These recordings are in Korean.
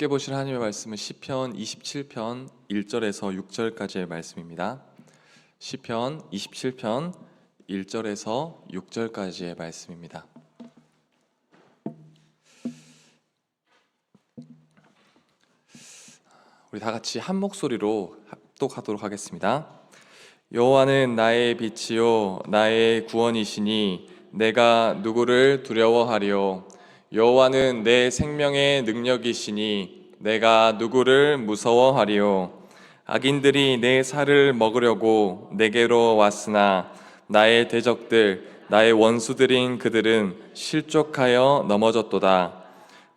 함께 보실 하나님의 말씀은 시편 27편 1절에서 6절까지의 말씀입니다. 시편 27편 1절에서 6절까지의 말씀입니다. 우리 다 같이 한 목소리로 합독하도록 하겠습니다. 여호와는 나의 빛이요 나의 구원이시니 내가 누구를 두려워하리요. 여호와는 내 생명의 능력이시니 내가 누구를 무서워하리요. 악인들이 내 살을 먹으려고 내게로 왔으나 나의 대적들 나의 원수들인 그들은 실족하여 넘어졌도다.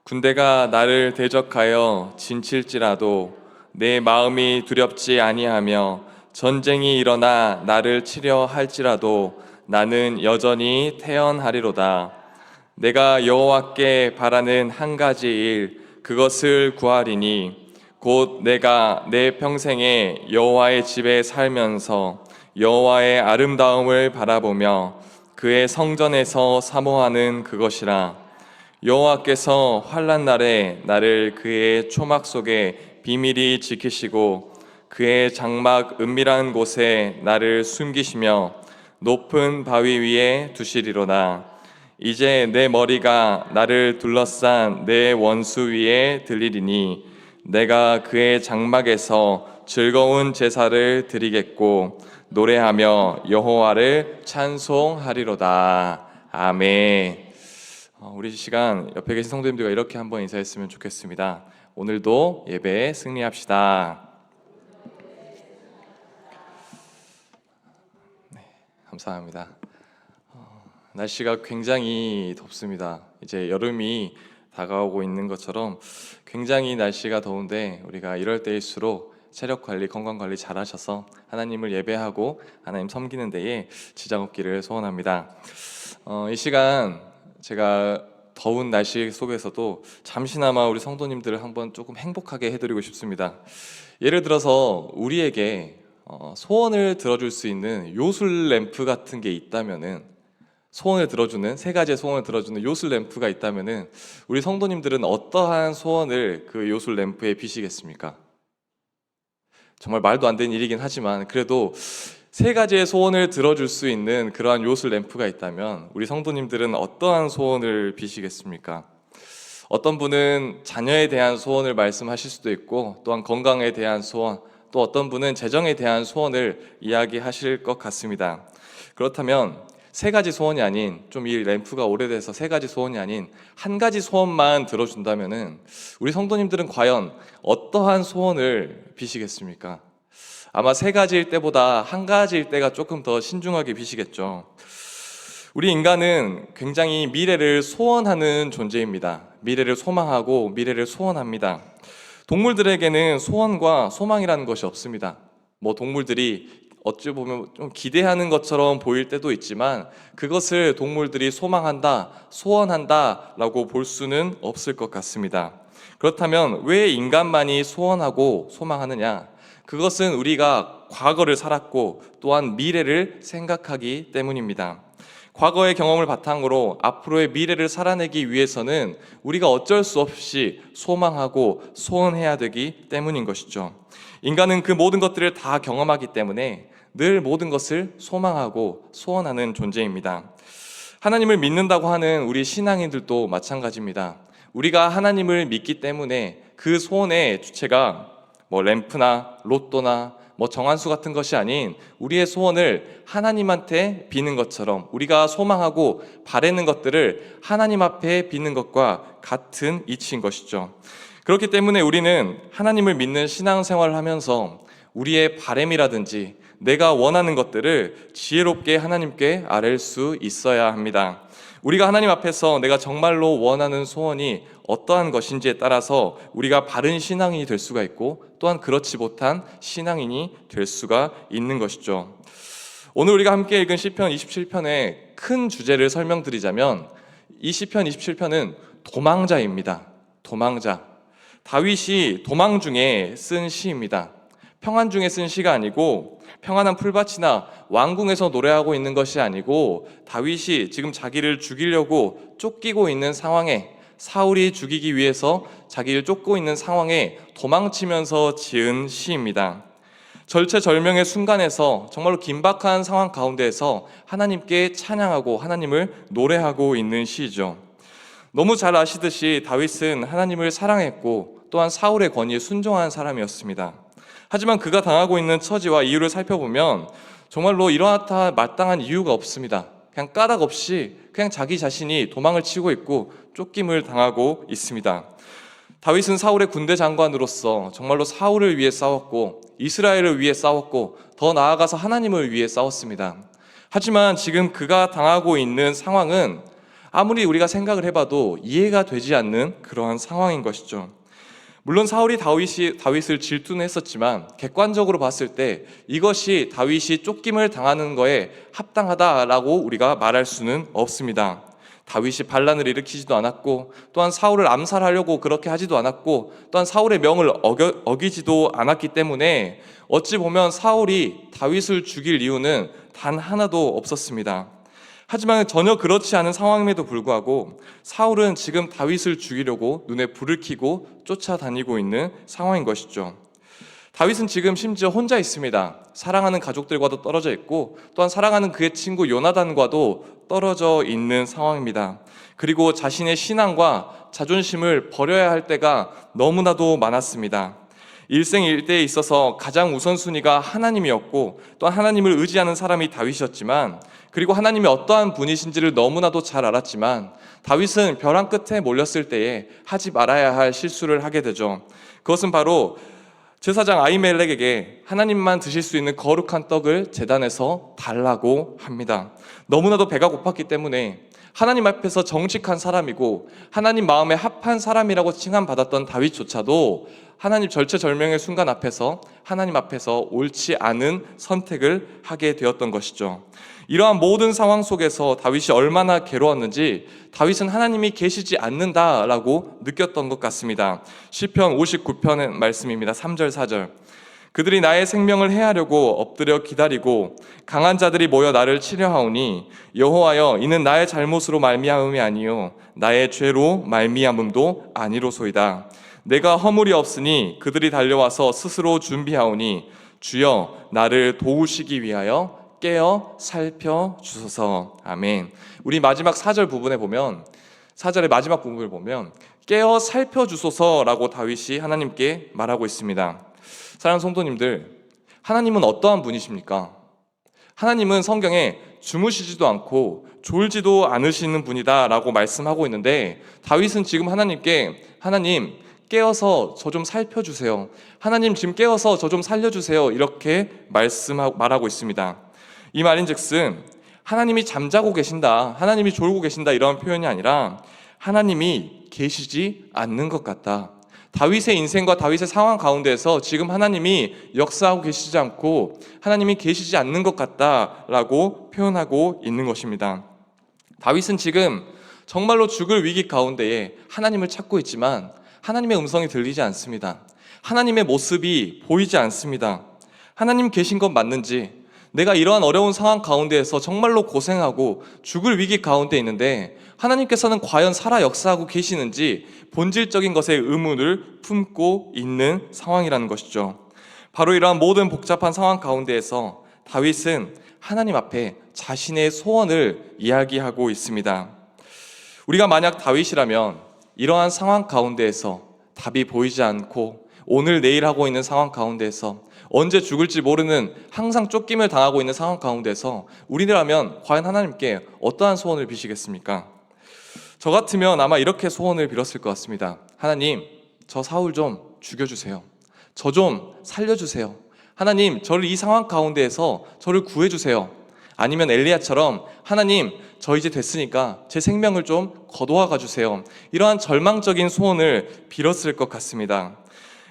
군대가 나를 대적하여 진칠지라도 내 마음이 두렵지 아니하며 전쟁이 일어나 나를 치려 할지라도 나는 여전히 태연하리로다. 내가 여호와께 바라는 한 가지 일 그것을 구하리니 곧 내가 내 평생에 여호와의 집에 살면서 여호와의 아름다움을 바라보며 그의 성전에서 사모하는 그것이라. 여호와께서 환난 날에 나를 그의 초막 속에 비밀히 지키시고 그의 장막 은밀한 곳에 나를 숨기시며 높은 바위 위에 두시리로다. 이제 내 머리가 나를 둘러싼 내 원수 위에 들리리니 내가 그의 장막에서 즐거운 제사를 드리겠고 노래하며 여호와를 찬송하리로다. 아멘. 우리 시간 옆에 계신 성도님들과 이렇게 한번 인사했으면 좋겠습니다. 오늘도 예배에 승리합시다. 네, 감사합니다. 날씨가 굉장히 덥습니다. 이제 여름이 다가오고 있는 것처럼 굉장히 날씨가 더운데 우리가 이럴 때일수록 체력 관리, 건강 관리 잘 하셔서 하나님을 예배하고 하나님 섬기는 데에 지장 없기를 소원합니다. 이 시간 제가 더운 날씨 속에서도 잠시나마 우리 성도님들을 한번 조금 행복하게 해드리고 싶습니다. 예를 들어서 우리에게 소원을 들어줄 수 있는 요술 램프 같은 게 있다면은, 소원을 들어주는, 세 가지의 소원을 들어주는 요술 램프가 있다면은 우리 성도님들은 어떠한 소원을 그 요술 램프에 비시겠습니까? 정말 말도 안 되는 일이긴 하지만 그래도 세 가지의 소원을 들어줄 수 있는 그러한 요술 램프가 있다면 우리 성도님들은 어떠한 소원을 비시겠습니까? 어떤 분은 자녀에 대한 소원을 말씀하실 수도 있고, 또한 건강에 대한 소원, 또 어떤 분은 재정에 대한 소원을 이야기하실 것 같습니다. 그렇다면 세 가지 소원이 아닌, 좀 이 램프가 오래돼서 세 가지 소원이 아닌 한 가지 소원만 들어준다면은 우리 성도님들은 과연 어떠한 소원을 비시겠습니까? 아마 세 가지일 때보다 한 가지일 때가 조금 더 신중하게 비시겠죠. 우리 인간은 굉장히 미래를 소원하는 존재입니다. 미래를 소망하고 미래를 소원합니다. 동물들에게는 소원과 소망이라는 것이 없습니다. 동물들이 어찌 보면 좀 기대하는 것처럼 보일 때도 있지만 그것을 동물들이 소망한다, 소원한다 라고 볼 수는 없을 것 같습니다. 그렇다면 왜 인간만이 소원하고 소망하느냐? 그것은 우리가 과거를 살았고 또한 미래를 생각하기 때문입니다. 과거의 경험을 바탕으로 앞으로의 미래를 살아내기 위해서는 우리가 어쩔 수 없이 소망하고 소원해야 되기 때문인 것이죠. 인간은 그 모든 것들을 다 경험하기 때문에 늘 모든 것을 소망하고 소원하는 존재입니다. 하나님을 믿는다고 하는 우리 신앙인들도 마찬가지입니다. 우리가 하나님을 믿기 때문에 그 소원의 주체가 램프나 로또나 정한수 같은 것이 아닌 우리의 소원을 하나님한테 비는 것처럼, 우리가 소망하고 바라는 것들을 하나님 앞에 비는 것과 같은 이치인 것이죠. 그렇기 때문에 우리는 하나님을 믿는 신앙생활을 하면서 우리의 바람이라든지 내가 원하는 것들을 지혜롭게 하나님께 아뢰 수 있어야 합니다. 우리가 하나님 앞에서 내가 정말로 원하는 소원이 어떠한 것인지에 따라서 우리가 바른 신앙인이 될 수가 있고 또한 그렇지 못한 신앙인이 될 수가 있는 것이죠. 오늘 우리가 함께 읽은 시편 27편의 큰 주제를 설명드리자면 이 시편 27편은 도망자입니다. 도망자. 다윗이 도망 중에 쓴 시입니다. 평안 중에 쓴 시가 아니고 평안한 풀밭이나 왕궁에서 노래하고 있는 것이 아니고 다윗이 지금 자기를 죽이려고 쫓기고 있는 상황에 사울이 죽이기 위해서 자기를 쫓고 있는 상황에 도망치면서 지은 시입니다. 절체절명의 순간에서 정말로 긴박한 상황 가운데에서 하나님께 찬양하고 하나님을 노래하고 있는 시이죠. 너무 잘 아시듯이 다윗은 하나님을 사랑했고 또한 사울의 권위에 순종한 사람이었습니다. 하지만 그가 당하고 있는 처지와 이유를 살펴보면 정말로 이러하다 마땅한 이유가 없습니다. 그냥 까닭 없이 그냥 자기 자신이 도망을 치고 있고 쫓김을 당하고 있습니다. 다윗은 사울의 군대 장관으로서 정말로 사울을 위해 싸웠고 이스라엘을 위해 싸웠고 더 나아가서 하나님을 위해 싸웠습니다. 하지만 지금 그가 당하고 있는 상황은 아무리 우리가 생각을 해봐도 이해가 되지 않는 그러한 상황인 것이죠. 물론 사울이 다윗을 질투는 했었지만 객관적으로 봤을 때 이것이 다윗이 쫓김을 당하는 거에 합당하다라고 우리가 말할 수는 없습니다. 다윗이 반란을 일으키지도 않았고 또한 사울을 암살하려고 그렇게 하지도 않았고 또한 사울의 명을 어기지도 않았기 때문에 어찌 보면 사울이 다윗을 죽일 이유는 단 하나도 없었습니다. 하지만 전혀 그렇지 않은 상황임에도 불구하고 사울은 지금 다윗을 죽이려고 눈에 불을 켜고 쫓아다니고 있는 상황인 것이죠. 다윗은 지금 심지어 혼자 있습니다. 사랑하는 가족들과도 떨어져 있고 또한 사랑하는 그의 친구 요나단과도 떨어져 있는 상황입니다. 그리고 자신의 신앙과 자존심을 버려야 할 때가 너무나도 많았습니다. 일생일대에 있어서 가장 우선순위가 하나님이었고 또한 하나님을 의지하는 사람이 다윗이었지만 그리고 하나님이 어떠한 분이신지를 너무나도 잘 알았지만 다윗은 벼랑 끝에 몰렸을 때에 하지 말아야 할 실수를 하게 되죠. 그것은 바로 제사장 아히멜렉에게 하나님만 드실 수 있는 거룩한 떡을 제단에서 달라고 합니다. 너무나도 배가 고팠기 때문에 하나님 앞에서 정직한 사람이고 하나님 마음에 합한 사람이라고 칭함받았던 다윗조차도 하나님 절체절명의 순간 앞에서 하나님 앞에서 옳지 않은 선택을 하게 되었던 것이죠. 이러한 모든 상황 속에서 다윗이 얼마나 괴로웠는지 다윗은 하나님이 계시지 않는다라고 느꼈던 것 같습니다. 시편 59편의 말씀입니다. 3절 4절. 그들이 나의 생명을 해하려고 엎드려 기다리고 강한 자들이 모여 나를 치려하오니 여호와여 이는 나의 잘못으로 말미암음이 아니요 나의 죄로 말미암음도 아니로소이다. 내가 허물이 없으니 그들이 달려와서 스스로 준비하오니 주여 나를 도우시기 위하여 깨어 살펴주소서. 아멘. 우리 마지막 4절 부분에 보면 4절의 마지막 부분을 보면 깨어 살펴주소서라고 다윗이 하나님께 말하고 있습니다. 사랑하는 성도님들, 하나님은 어떠한 분이십니까? 하나님은 성경에 주무시지도 않고 졸지도 않으시는 분이다 라고 말씀하고 있는데 다윗은 지금 하나님께 하나님 깨어서 저 좀 살펴주세요. 하나님 지금 깨어서 저 좀 살려주세요. 이렇게 말하고 있습니다. 이 말인즉슨 하나님이 잠자고 계신다, 하나님이 졸고 계신다 이런 표현이 아니라 하나님이 계시지 않는 것 같다. 다윗의 인생과 다윗의 상황 가운데서 지금 하나님이 역사하고 계시지 않고 하나님이 계시지 않는 것 같다라고 표현하고 있는 것입니다. 다윗은 지금 정말로 죽을 위기 가운데에 하나님을 찾고 있지만 하나님의 음성이 들리지 않습니다. 하나님의 모습이 보이지 않습니다. 하나님 계신 건 맞는지, 내가 이러한 어려운 상황 가운데에서 정말로 고생하고 죽을 위기 가운데 있는데 하나님께서는 과연 살아 역사하고 계시는지 본질적인 것에 의문을 품고 있는 상황이라는 것이죠. 바로 이러한 모든 복잡한 상황 가운데에서 다윗은 하나님 앞에 자신의 소원을 이야기하고 있습니다. 우리가 만약 다윗이라면 이러한 상황 가운데에서 답이 보이지 않고 오늘 내일 하고 있는 상황 가운데에서 언제 죽을지 모르는 항상 쫓김을 당하고 있는 상황 가운데서 우리라면 과연 하나님께 어떠한 소원을 비시겠습니까? 저 같으면 아마 이렇게 소원을 빌었을 것 같습니다. 하나님, 저 사울 좀 죽여주세요. 저 좀 살려주세요. 하나님, 저를 이 상황 가운데에서 저를 구해주세요. 아니면 엘리야처럼 하나님, 저 이제 됐으니까 제 생명을 좀 거두어 가주세요. 이러한 절망적인 소원을 빌었을 것 같습니다.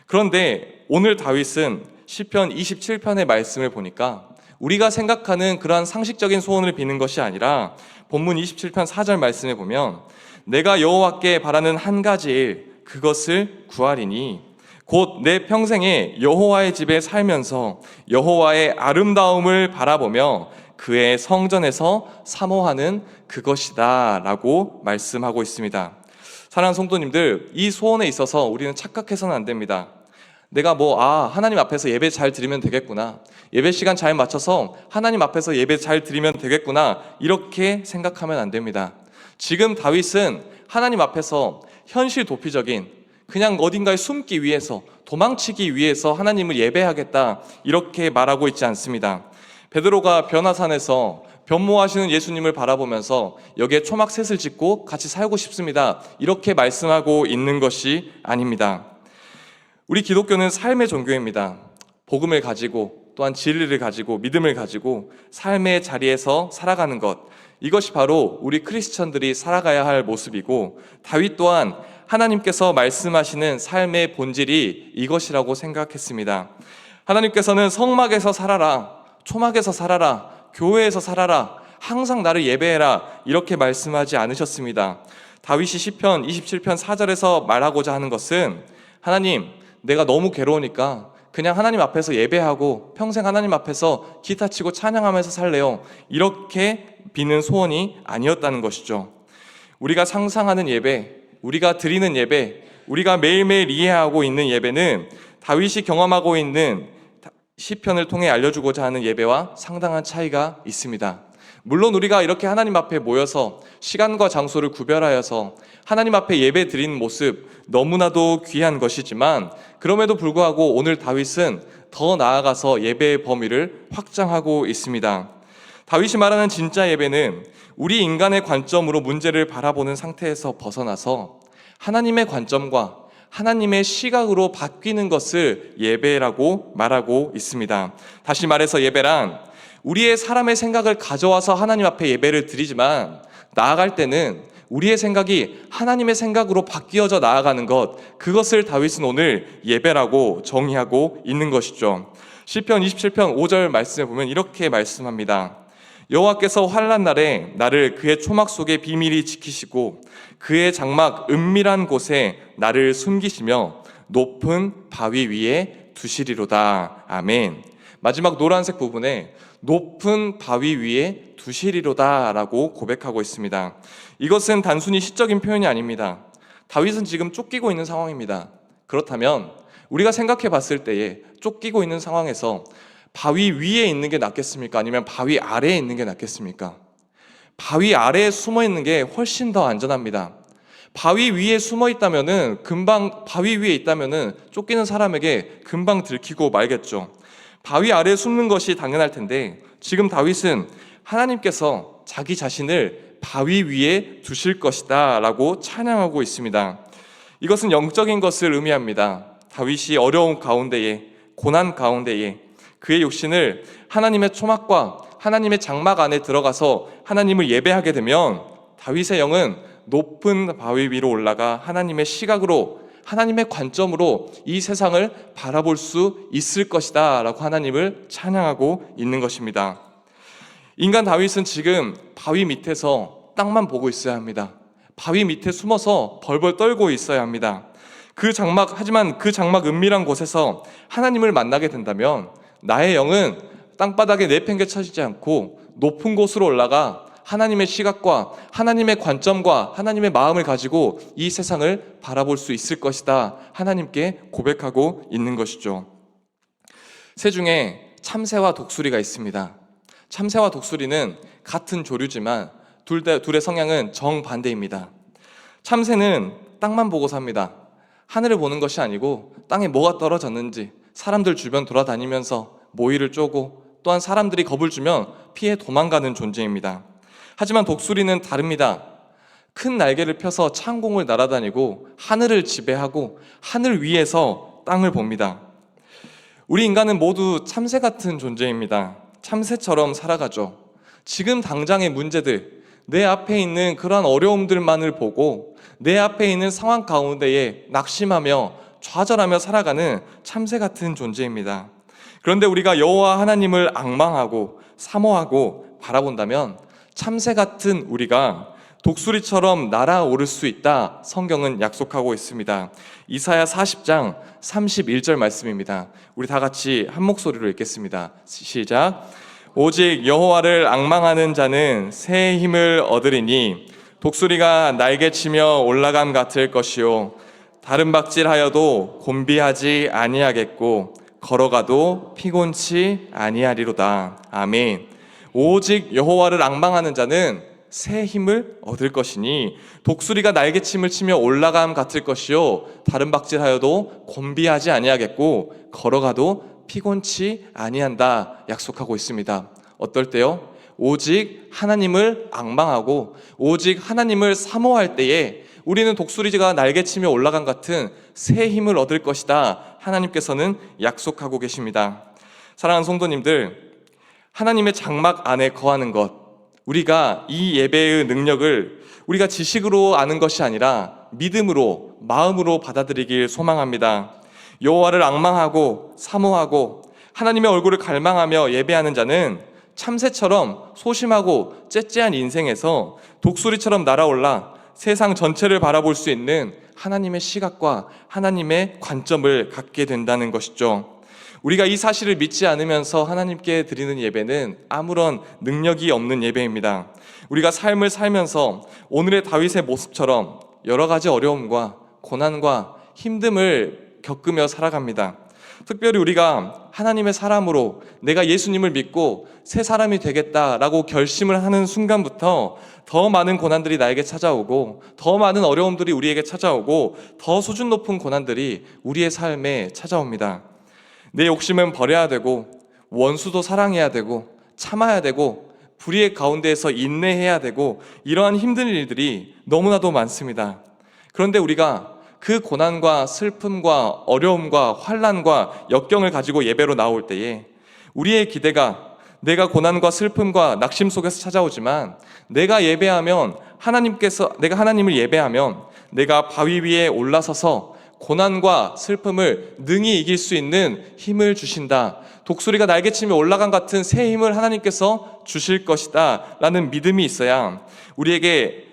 그런데 오늘 다윗은 시편 27편의 말씀을 보니까 우리가 생각하는 그러한 상식적인 소원을 비는 것이 아니라 본문 27편 4절 말씀에 보면 내가 여호와께 바라는 한 가지 일 그것을 구하리니 곧 내 평생에 여호와의 집에 살면서 여호와의 아름다움을 바라보며 그의 성전에서 사모하는 그것이다 라고 말씀하고 있습니다. 사랑하는 성도님들, 이 소원에 있어서 우리는 착각해서는 안 됩니다. 내가 하나님 앞에서 예배 잘 드리면 되겠구나, 예배 시간 잘 맞춰서 하나님 앞에서 예배 잘 드리면 되겠구나, 이렇게 생각하면 안 됩니다. 지금 다윗은 하나님 앞에서 현실 도피적인, 그냥 어딘가에 숨기 위해서, 도망치기 위해서 하나님을 예배하겠다, 이렇게 말하고 있지 않습니다. 베드로가 변화산에서 변모하시는 예수님을 바라보면서 여기에 초막셋을 짓고 같이 살고 싶습니다, 이렇게 말씀하고 있는 것이 아닙니다. 우리 기독교는 삶의 종교입니다. 복음을 가지고, 또한 진리를 가지고, 믿음을 가지고 삶의 자리에서 살아가는 것, 이것이 바로 우리 크리스천들이 살아가야 할 모습이고, 다윗 또한 하나님께서 말씀하시는 삶의 본질이 이것이라고 생각했습니다. 하나님께서는 성막에서 살아라, 초막에서 살아라, 교회에서 살아라, 항상 나를 예배해라, 이렇게 말씀하지 않으셨습니다. 다윗이 시편 27편 4절에서 말하고자 하는 것은, 하나님, 내가 너무 괴로우니까 그냥 하나님 앞에서 예배하고 평생 하나님 앞에서 기타 치고 찬양하면서 살래요, 이렇게 비는 소원이 아니었다는 것이죠. 우리가 상상하는 예배, 우리가 드리는 예배, 우리가 매일매일 이해하고 있는 예배는 다윗이 경험하고 있는 시편을 통해 알려주고자 하는 예배와 상당한 차이가 있습니다. 물론 우리가 이렇게 하나님 앞에 모여서 시간과 장소를 구별하여서 하나님 앞에 예배 드리는 모습 너무나도 귀한 것이지만, 그럼에도 불구하고 오늘 다윗은 더 나아가서 예배의 범위를 확장하고 있습니다. 다윗이 말하는 진짜 예배는 우리 인간의 관점으로 문제를 바라보는 상태에서 벗어나서 하나님의 관점과 하나님의 시각으로 바뀌는 것을 예배라고 말하고 있습니다. 다시 말해서 예배란 우리의 사람의 생각을 가져와서 하나님 앞에 예배를 드리지만, 나아갈 때는 우리의 생각이 하나님의 생각으로 바뀌어져 나아가는 것, 그것을 다윗은 오늘 예배라고 정의하고 있는 것이죠. 시편 27편 5절 말씀에 보면 이렇게 말씀합니다. 여호와께서 환난 날에 나를 그의 초막 속에 비밀히 지키시고 그의 장막 은밀한 곳에 나를 숨기시며 높은 바위 위에 두시리로다. 아멘. 마지막 노란색 부분에 높은 바위 위에 두시리로다 라고 고백하고 있습니다. 이것은 단순히 시적인 표현이 아닙니다. 다윗은 지금 쫓기고 있는 상황입니다. 그렇다면 우리가 생각해 봤을 때에 쫓기고 있는 상황에서 바위 위에 있는 게 낫겠습니까? 아니면 바위 아래에 있는 게 낫겠습니까? 바위 아래에 숨어 있는 게 훨씬 더 안전합니다. 바위 위에 숨어 있다면은 바위 위에 있다면은 쫓기는 사람에게 금방 들키고 말겠죠. 바위 아래에 숨는 것이 당연할 텐데, 지금 다윗은 하나님께서 자기 자신을 바위 위에 두실 것이다 라고 찬양하고 있습니다. 이것은 영적인 것을 의미합니다. 다윗이 어려움 가운데에, 고난 가운데에 그의 육신을 하나님의 초막과 하나님의 장막 안에 들어가서 하나님을 예배하게 되면 다윗의 영은 높은 바위 위로 올라가 하나님의 시각으로, 하나님의 관점으로 이 세상을 바라볼 수 있을 것이다 라고 하나님을 찬양하고 있는 것입니다. 인간 다윗은 지금 바위 밑에서 땅만 보고 있어야 합니다. 바위 밑에 숨어서 벌벌 떨고 있어야 합니다. 하지만 그 장막 은밀한 곳에서 하나님을 만나게 된다면 나의 영은 땅바닥에 내팽개쳐지지 않고 높은 곳으로 올라가 하나님의 시각과 하나님의 관점과 하나님의 마음을 가지고 이 세상을 바라볼 수 있을 것이다, 하나님께 고백하고 있는 것이죠. 새 중에 참새와 독수리가 있습니다. 참새와 독수리는 같은 조류지만 둘의 성향은 정반대입니다. 참새는 땅만 보고 삽니다. 하늘을 보는 것이 아니고 땅에 뭐가 떨어졌는지 사람들 주변 돌아다니면서 모이를 쪼고, 또한 사람들이 겁을 주면 피해 도망가는 존재입니다. 하지만 독수리는 다릅니다. 큰 날개를 펴서 창공을 날아다니고 하늘을 지배하고 하늘 위에서 땅을 봅니다. 우리 인간은 모두 참새 같은 존재입니다. 참새처럼 살아가죠. 지금 당장의 문제들, 내 앞에 있는 그러한 어려움들만을 보고 내 앞에 있는 상황 가운데에 낙심하며 좌절하며 살아가는 참새 같은 존재입니다. 그런데 우리가 여호와 하나님을 앙망하고 사모하고 바라본다면 참새 같은 우리가 독수리처럼 날아오를 수 있다, 성경은 약속하고 있습니다. 이사야 40장 31절 말씀입니다. 우리 다 같이 한 목소리로 읽겠습니다. 시작. 오직 여호와를 앙망하는 자는 새 힘을 얻으리니 독수리가 날개치며 올라감 같을 것이요 다른 박질하여도 곤비하지 아니하겠고 걸어가도 피곤치 아니하리로다. 아멘. 오직 여호와를 앙망하는 자는 새 힘을 얻을 것이니 독수리가 날개침을 치며 올라감 같을 것이요 다른 박질하여도 곤비하지 아니하겠고 걸어가도 피곤치 아니한다 약속하고 있습니다. 어떨 때요? 오직 하나님을 앙망하고 오직 하나님을 사모할 때에 우리는 독수리가 날개치며 올라간 같은 새 힘을 얻을 것이다. 하나님께서는 약속하고 계십니다. 사랑하는 성도님들, 하나님의 장막 안에 거하는 것, 우리가 이 예배의 능력을 우리가 지식으로 아는 것이 아니라 믿음으로, 마음으로 받아들이길 소망합니다. 여호와를 앙망하고 사모하고 하나님의 얼굴을 갈망하며 예배하는 자는 참새처럼 소심하고 째째한 인생에서 독수리처럼 날아올라 세상 전체를 바라볼 수 있는 하나님의 시각과 하나님의 관점을 갖게 된다는 것이죠. 우리가 이 사실을 믿지 않으면서 하나님께 드리는 예배는 아무런 능력이 없는 예배입니다. 우리가 삶을 살면서 오늘의 다윗의 모습처럼 여러 가지 어려움과 고난과 힘듦을 겪으며 살아갑니다. 특별히 우리가 하나님의 사람으로 내가 예수님을 믿고 새 사람이 되겠다라고 결심을 하는 순간부터 더 많은 고난들이 나에게 찾아오고 더 많은 어려움들이 우리에게 찾아오고 더 수준 높은 고난들이 우리의 삶에 찾아옵니다. 내 욕심은 버려야 되고 원수도 사랑해야 되고 참아야 되고 불의의 가운데에서 인내해야 되고 이러한 힘든 일들이 너무나도 많습니다. 그런데 우리가 그 고난과 슬픔과 어려움과 환난과 역경을 가지고 예배로 나올 때에 우리의 기대가 내가 고난과 슬픔과 낙심 속에서 찾아오지만 내가 하나님을 예배하면 내가 바위 위에 올라서서 고난과 슬픔을 능히 이길 수 있는 힘을 주신다. 독수리가 날개치며 올라간 같은 새 힘을 하나님께서 주실 것이다 라는 믿음이 있어야 우리에게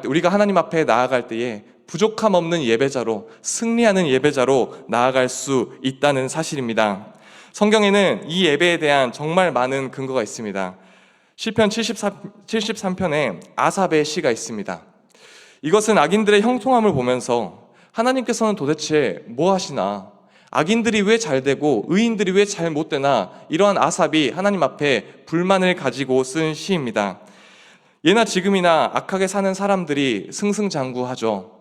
우리가 하나님 앞에 나아갈 때에 부족함 없는 예배자로, 승리하는 예배자로 나아갈 수 있다는 사실입니다. 성경에는 이 예배에 대한 정말 많은 근거가 있습니다. 시편 73편에 아삽의 시가 있습니다. 이것은 악인들의 형통함을 보면서 하나님께서는 도대체 뭐 하시나, 악인들이 왜 잘되고 의인들이 왜 잘 못되나, 이러한 아삽이 하나님 앞에 불만을 가지고 쓴 시입니다. 예나 지금이나 악하게 사는 사람들이 승승장구하죠.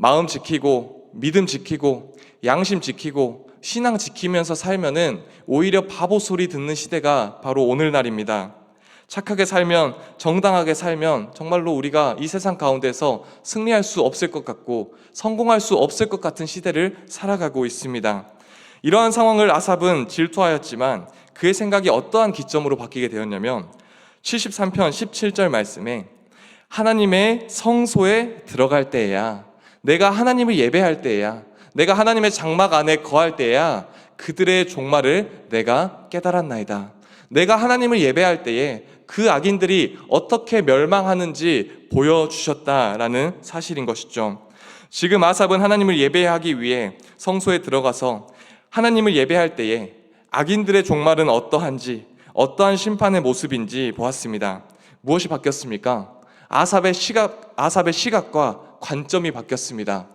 마음 지키고 믿음 지키고 양심 지키고 신앙 지키면서 살면은 오히려 바보 소리 듣는 시대가 바로 오늘날입니다. 착하게 살면, 정당하게 살면 정말로 우리가 이 세상 가운데서 승리할 수 없을 것 같고 성공할 수 없을 것 같은 시대를 살아가고 있습니다. 이러한 상황을 아삽은 질투하였지만 그의 생각이 어떠한 기점으로 바뀌게 되었냐면 73편 17절 말씀에 하나님의 성소에 들어갈 때야, 내가 하나님을 예배할 때야, 내가 하나님의 장막 안에 거할 때야 그들의 종말을 내가 깨달았나이다. 내가 하나님을 예배할 때에 그 악인들이 어떻게 멸망하는지 보여주셨다라는 사실인 것이죠. 지금 아삽은 하나님을 예배하기 위해 성소에 들어가서 하나님을 예배할 때에 악인들의 종말은 어떠한지, 어떠한 심판의 모습인지 보았습니다. 무엇이 바뀌었습니까? 아삽의 시각과 관점이 바뀌었습니다.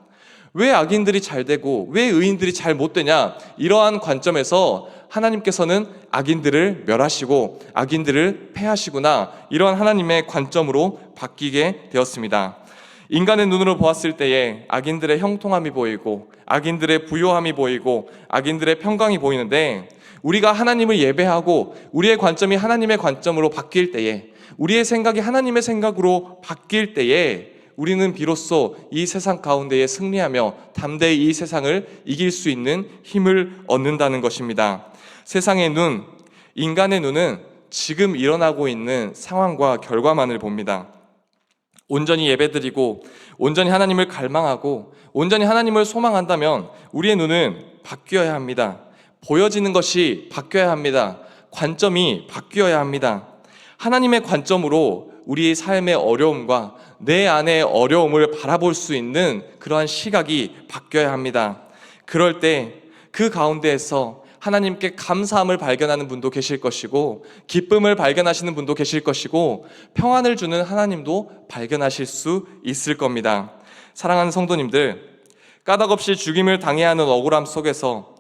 왜 악인들이 잘 되고 왜 의인들이 잘 못 되냐, 이러한 관점에서 하나님께서는 악인들을 멸하시고 악인들을 패하시구나, 이러한 하나님의 관점으로 바뀌게 되었습니다. 인간의 눈으로 보았을 때에 악인들의 형통함이 보이고 악인들의 부요함이 보이고 악인들의 평강이 보이는데, 우리가 하나님을 예배하고 우리의 관점이 하나님의 관점으로 바뀔 때에, 우리의 생각이 하나님의 생각으로 바뀔 때에 우리는 비로소 이 세상 가운데에 승리하며 담대히 이 세상을 이길 수 있는 힘을 얻는다는 것입니다. 세상의 눈, 인간의 눈은 지금 일어나고 있는 상황과 결과만을 봅니다. 온전히 예배드리고 온전히 하나님을 갈망하고 온전히 하나님을 소망한다면 우리의 눈은 바뀌어야 합니다. 보여지는 것이 바뀌어야 합니다. 관점이 바뀌어야 합니다. 하나님의 관점으로 우리의 삶의 어려움과 내 안의 어려움을 바라볼 수 있는 그러한 시각이 바뀌어야 합니다. 그럴 때 그 가운데에서 하나님께 감사함을 발견하는 분도 계실 것이고, 기쁨을 발견하시는 분도 계실 것이고, 평안을 주는 하나님도 발견하실 수 있을 겁니다. 사랑하는 성도님들, 까닭없이 죽임을 당해야 하는 억울함 속에서,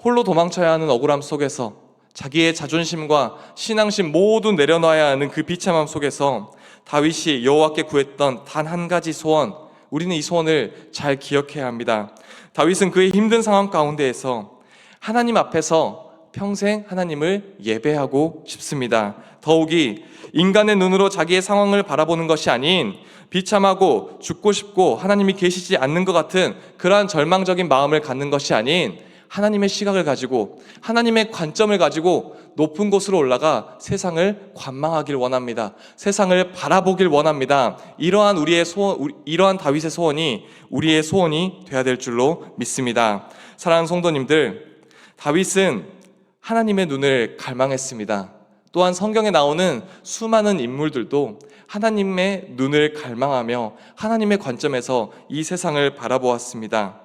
홀로 도망쳐야 하는 억울함 속에서, 자기의 자존심과 신앙심 모두 내려놔야 하는 그 비참함 속에서 다윗이 여호와께 구했던 단 한 가지 소원, 우리는 이 소원을 잘 기억해야 합니다. 다윗은 그의 힘든 상황 가운데에서 하나님 앞에서 평생 하나님을 예배하고 싶습니다. 더욱이 인간의 눈으로 자기의 상황을 바라보는 것이 아닌 비참하고 죽고 싶고 하나님이 계시지 않는 것 같은 그러한 절망적인 마음을 갖는 것이 아닌 하나님의 시각을 가지고, 하나님의 관점을 가지고 높은 곳으로 올라가 세상을 관망하길 원합니다. 세상을 바라보길 원합니다. 이러한 우리의 소원, 이러한 다윗의 소원이 우리의 소원이 되어야 될 줄로 믿습니다. 사랑하는 성도님들, 다윗은 하나님의 눈을 갈망했습니다. 또한 성경에 나오는 수많은 인물들도 하나님의 눈을 갈망하며 하나님의 관점에서 이 세상을 바라보았습니다.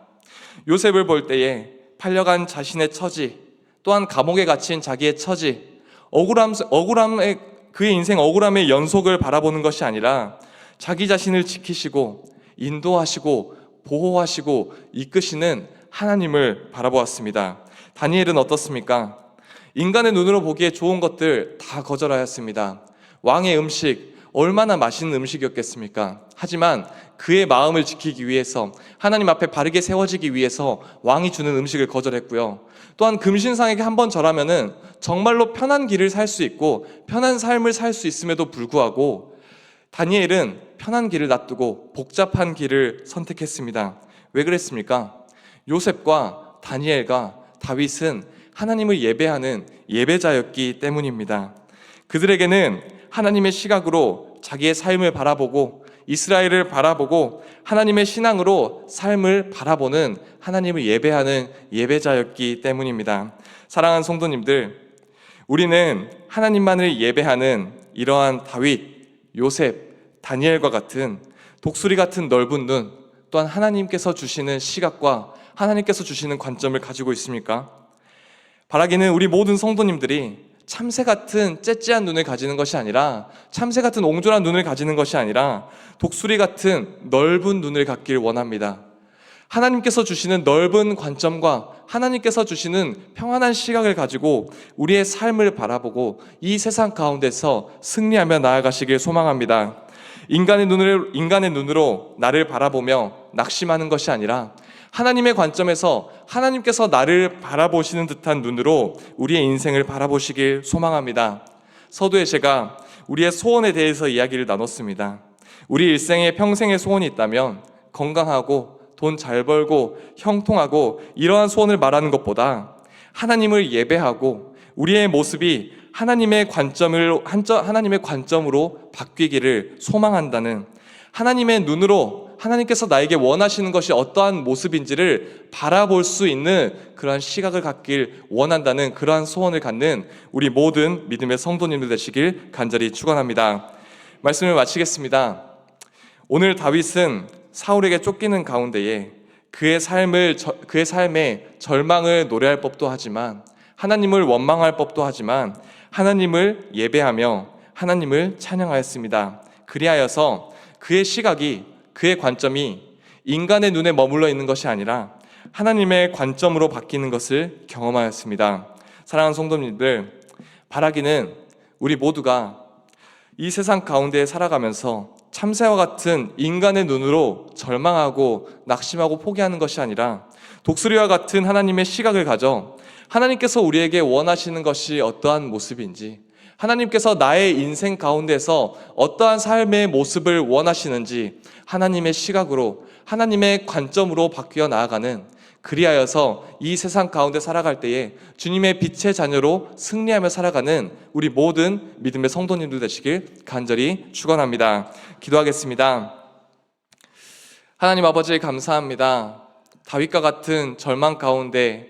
요셉을 볼 때에 팔려간 자신의 처지, 또한 감옥에 갇힌 자기의 처지, 억울함의 그의 인생 억울함의 연속을 바라보는 것이 아니라 자기 자신을 지키시고 인도하시고 보호하시고 이끄시는 하나님을 바라보았습니다. 다니엘은 어떻습니까? 인간의 눈으로 보기에 좋은 것들 다 거절하였습니다. 왕의 음식, 얼마나 맛있는 음식이었겠습니까? 하지만 그의 마음을 지키기 위해서, 하나님 앞에 바르게 세워지기 위해서 왕이 주는 음식을 거절했고요. 또한 금신상에게 한번 절하면은 정말로 편한 길을 살 수 있고 편한 삶을 살 수 있음에도 불구하고 다니엘은 편한 길을 놔두고 복잡한 길을 선택했습니다. 왜 그랬습니까? 요셉과 다니엘과 다윗은 하나님을 예배하는 예배자였기 때문입니다. 그들에게는 하나님의 시각으로 자기의 삶을 바라보고 이스라엘을 바라보고 하나님의 신앙으로 삶을 바라보는, 하나님을 예배하는 예배자였기 때문입니다. 사랑하는 성도님들, 우리는 하나님만을 예배하는 이러한 다윗, 요셉, 다니엘과 같은 독수리 같은 넓은 눈, 또한 하나님께서 주시는 시각과 하나님께서 주시는 관점을 가지고 있습니까? 바라기는 우리 모든 성도님들이 참새 같은 째째한 눈을 가지는 것이 아니라, 참새 같은 옹졸한 눈을 가지는 것이 아니라 독수리 같은 넓은 눈을 갖길 원합니다. 하나님께서 주시는 넓은 관점과 하나님께서 주시는 평안한 시각을 가지고 우리의 삶을 바라보고 이 세상 가운데서 승리하며 나아가시길 소망합니다. 인간의 눈으로 나를 바라보며 낙심하는 것이 아니라 하나님의 관점에서 하나님께서 나를 바라보시는 듯한 눈으로 우리의 인생을 바라보시길 소망합니다. 서두에 제가 우리의 소원에 대해서 이야기를 나눴습니다. 우리 일생에 평생의 소원이 있다면 건강하고 돈 잘 벌고 형통하고 이러한 소원을 말하는 것보다 하나님을 예배하고 우리의 모습이 하나님의 관점으로 바뀌기를 소망한다는, 하나님의 눈으로 하나님께서 나에게 원하시는 것이 어떠한 모습인지를 바라볼 수 있는 그러한 시각을 갖길 원한다는 그러한 소원을 갖는 우리 모든 믿음의 성도님들 되시길 간절히 축원합니다. 말씀을 마치겠습니다. 오늘 다윗은 사울에게 쫓기는 가운데에 그의 삶에 절망을 노래할 법도 하지만, 하나님을 원망할 법도 하지만 하나님을 예배하며 하나님을 찬양하였습니다. 그리하여서 그의 시각이, 그의 관점이 인간의 눈에 머물러 있는 것이 아니라 하나님의 관점으로 바뀌는 것을 경험하였습니다. 사랑하는 성도님들, 바라기는 우리 모두가 이 세상 가운데 살아가면서 참새와 같은 인간의 눈으로 절망하고 낙심하고 포기하는 것이 아니라 독수리와 같은 하나님의 시각을 가져 하나님께서 우리에게 원하시는 것이 어떠한 모습인지, 하나님께서 나의 인생 가운데서 어떠한 삶의 모습을 원하시는지 하나님의 시각으로, 하나님의 관점으로 바뀌어 나아가는, 그리하여서 이 세상 가운데 살아갈 때에 주님의 빛의 자녀로 승리하며 살아가는 우리 모든 믿음의 성도님들 되시길 간절히 축원합니다. 기도하겠습니다. 하나님 아버지, 감사합니다. 다윗과 같은 절망 가운데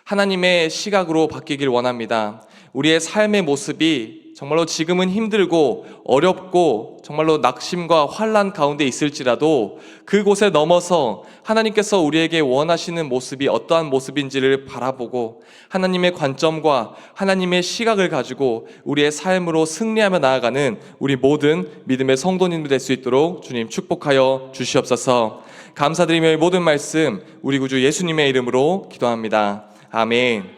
하나님의 시각으로 바뀌길 원합니다. 우리의 삶의 모습이 정말로 지금은 힘들고 어렵고 정말로 낙심과 환난 가운데 있을지라도 그곳에 넘어서 하나님께서 우리에게 원하시는 모습이 어떠한 모습인지를 바라보고 하나님의 관점과 하나님의 시각을 가지고 우리의 삶으로 승리하며 나아가는 우리 모든 믿음의 성도님들 될 수 있도록 주님 축복하여 주시옵소서. 감사드리며 이 모든 말씀 우리 구주 예수님의 이름으로 기도합니다. 아멘.